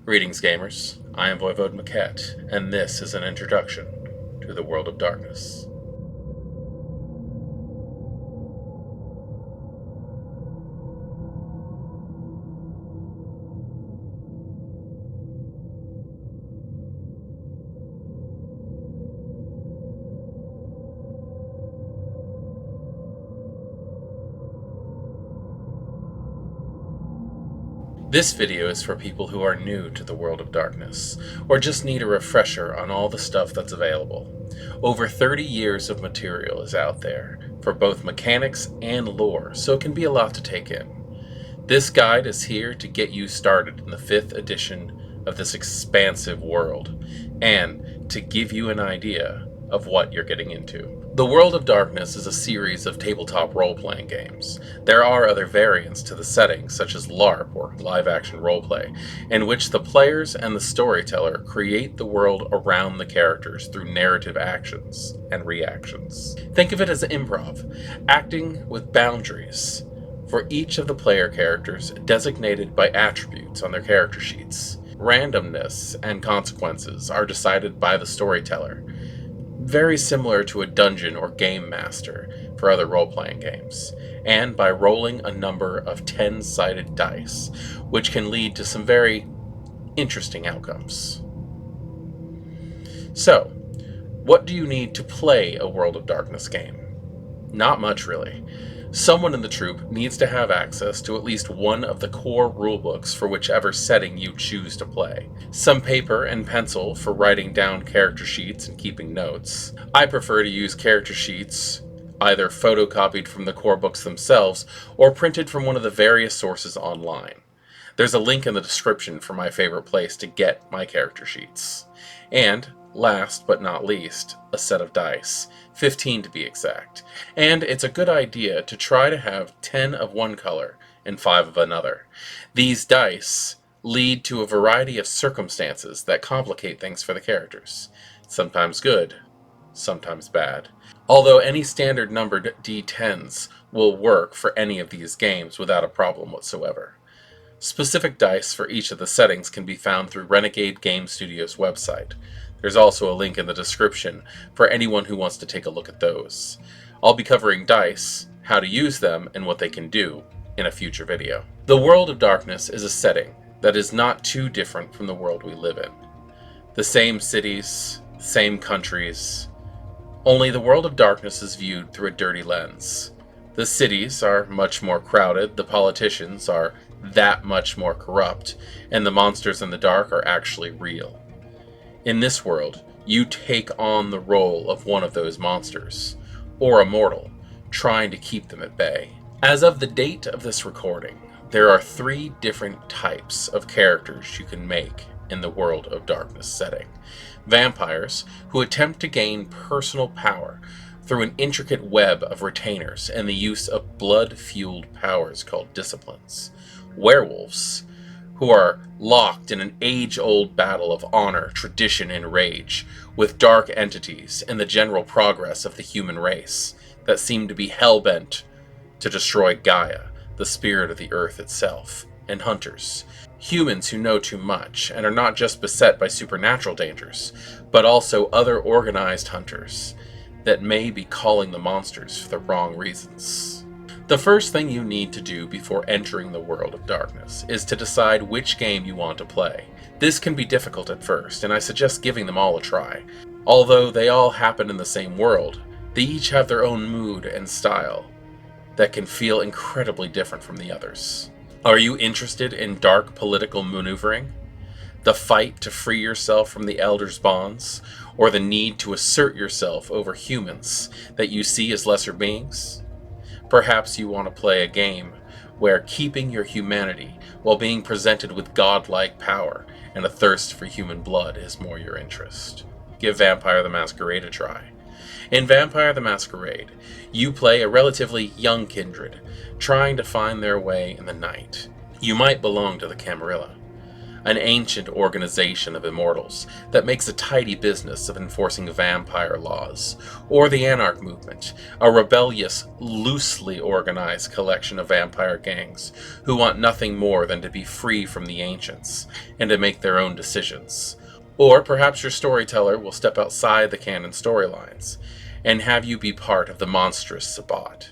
Greetings, gamers. I am Voivode Maquette, and this is an introduction to the World of Darkness. This video is for people who are new to the World of Darkness, or just need a refresher on all the stuff that's available. Over 30 years of material is out there, for both mechanics and lore, so it can be a lot to take in. This guide is here to get you started in the 5th edition of this expansive world, and to give you an idea of what you're getting into. The World of Darkness is a series of tabletop role-playing games. There are other variants to the setting, such as LARP, or live-action roleplay, in which the players and the storyteller create the world around the characters through narrative actions and reactions. Think of it as improv, acting with boundaries for each of the player characters designated by attributes on their character sheets. Randomness and consequences are decided by the storyteller, very similar to a dungeon or game master for other role-playing games, and by rolling a number of 10-sided dice, which can lead to some very interesting outcomes. So, what do you need to play a World of Darkness game? Not much, really. Someone in the troupe needs to have access to at least one of the core rulebooks for whichever setting you choose to play. Some paper and pencil for writing down character sheets and keeping notes. I prefer to use character sheets, either photocopied from the core books themselves or printed from one of the various sources online. There's a link in the description for my favorite place to get my character sheets. And, last but not least, a set of dice, 15 to be exact. And it's a good idea to try to have 10 of one color and 5 of another. These dice lead to a variety of circumstances that complicate things for the characters. Sometimes good, sometimes bad. Although any standard numbered D10s will work for any of these games without a problem whatsoever. Specific dice for each of the settings can be found through Renegade Game Studios' website. There's also a link in the description for anyone who wants to take a look at those. I'll be covering dice, how to use them, and what they can do in a future video. The World of Darkness is a setting that is not too different from the world we live in. The same cities, same countries, only the World of Darkness is viewed through a dirty lens. The cities are much more crowded, the politicians are that much more corrupt, and the monsters in the dark are actually real. In this world, you take on the role of one of those monsters, or a mortal, trying to keep them at bay. As of the date of this recording, there are 3 different types of characters you can make in the World of Darkness setting. Vampires, who attempt to gain personal power through an intricate web of retainers and the use of blood-fueled powers called disciplines. Werewolves, who are locked in an age-old battle of honor, tradition, and rage, with dark entities and the general progress of the human race that seem to be hell-bent to destroy Gaia, the spirit of the earth itself, and hunters. Humans who know too much and are not just beset by supernatural dangers, but also other organized hunters that may be calling the monsters for the wrong reasons. The first thing you need to do before entering the World of Darkness is to decide which game you want to play. This can be difficult at first, and I suggest giving them all a try. Although they all happen in the same world, they each have their own mood and style that can feel incredibly different from the others. Are you interested in dark political maneuvering? The fight to free yourself from the Elder's bonds, or the need to assert yourself over humans that you see as lesser beings? Perhaps you want to play a game where keeping your humanity while being presented with godlike power and a thirst for human blood is more your interest. Give Vampire the Masquerade a try. In Vampire the Masquerade, you play a relatively young kindred, trying to find their way in the night. You might belong to the Camarilla, an ancient organization of immortals that makes a tidy business of enforcing vampire laws, or the Anarch movement, a rebellious, loosely organized collection of vampire gangs who want nothing more than to be free from the ancients and to make their own decisions. Or perhaps your storyteller will step outside the canon storylines and have you be part of the monstrous Sabbat,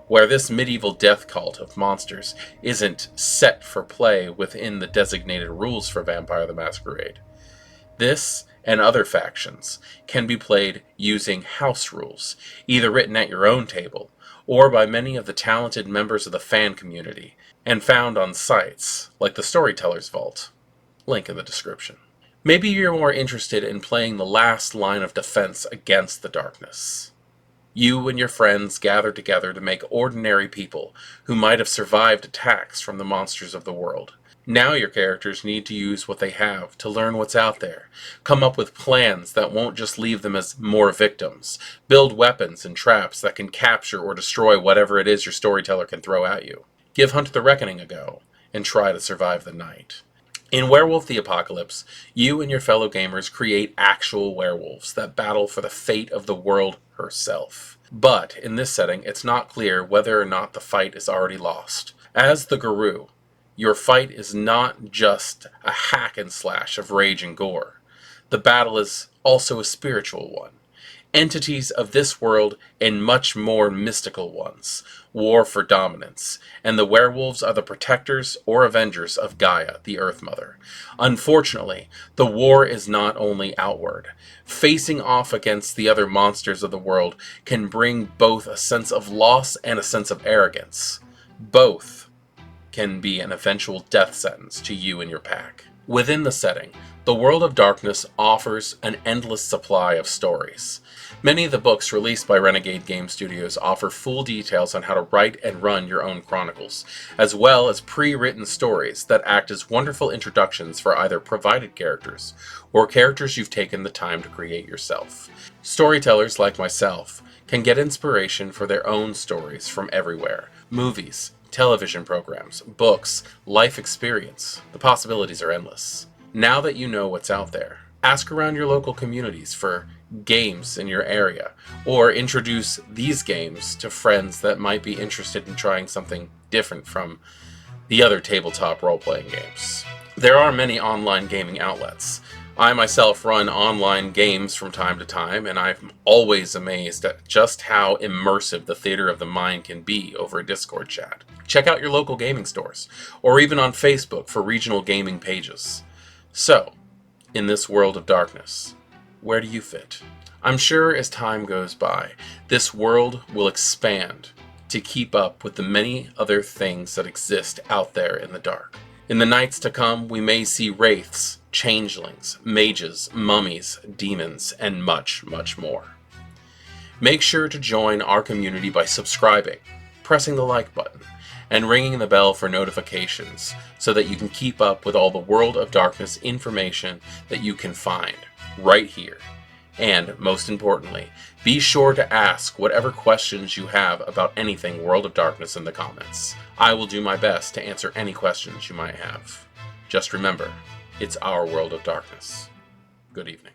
where this medieval death cult of monsters isn't set for play within the designated rules for Vampire the Masquerade. This and other factions can be played using house rules, either written at your own table or by many of the talented members of the fan community, and found on sites like the Storyteller's Vault. Link in the description. Maybe you're more interested in playing the last line of defense against the darkness. You and your friends gather together to make ordinary people who might have survived attacks from the monsters of the world. Now your characters need to use what they have to learn what's out there, come up with plans that won't just leave them as more victims, build weapons and traps that can capture or destroy whatever it is your storyteller can throw at you. Give Hunt the Reckoning a go, and try to survive the night. In Werewolf the Apocalypse, you and your fellow gamers create actual werewolves that battle for the fate of the world herself. But in this setting, it's not clear whether or not the fight is already lost. As the Guru, your fight is not just a hack and slash of rage and gore. The battle is also a spiritual one. Entities of this world and much more mystical ones war for dominance, and the werewolves are the protectors or avengers of Gaia, the Earth Mother. Unfortunately, the war is not only outward. Facing off against the other monsters of the world can bring both a sense of loss and a sense of arrogance. Both can be an eventual death sentence to you and your pack. Within the setting, the World of Darkness offers an endless supply of stories. Many of the books released by Renegade Game Studios offer full details on how to write and run your own chronicles, as well as pre-written stories that act as wonderful introductions for either provided characters or characters you've taken the time to create yourself. Storytellers like myself can get inspiration for their own stories from everywhere: movies, television programs, books, life experience. The possibilities are endless. Now that you know what's out there, ask around your local communities for games in your area, or introduce these games to friends that might be interested in trying something different from the other tabletop role-playing games. There are many online gaming outlets. I myself run online games from time to time, and I'm always amazed at just how immersive the theater of the mind can be over a Discord chat. Check out your local gaming stores, or even on Facebook for regional gaming pages. So, in this world of darkness, where do you fit? I'm sure as time goes by, this world will expand to keep up with the many other things that exist out there in the dark. In the nights to come, we may see wraiths, changelings, mages, mummies, demons, and much, much more. Make sure to join our community by subscribing, pressing the like button, and ringing the bell for notifications so that you can keep up with all the World of Darkness information that you can find right here. And, most importantly, be sure to ask whatever questions you have about anything World of Darkness in the comments. I will do my best to answer any questions you might have. Just remember, it's our World of Darkness. Good evening.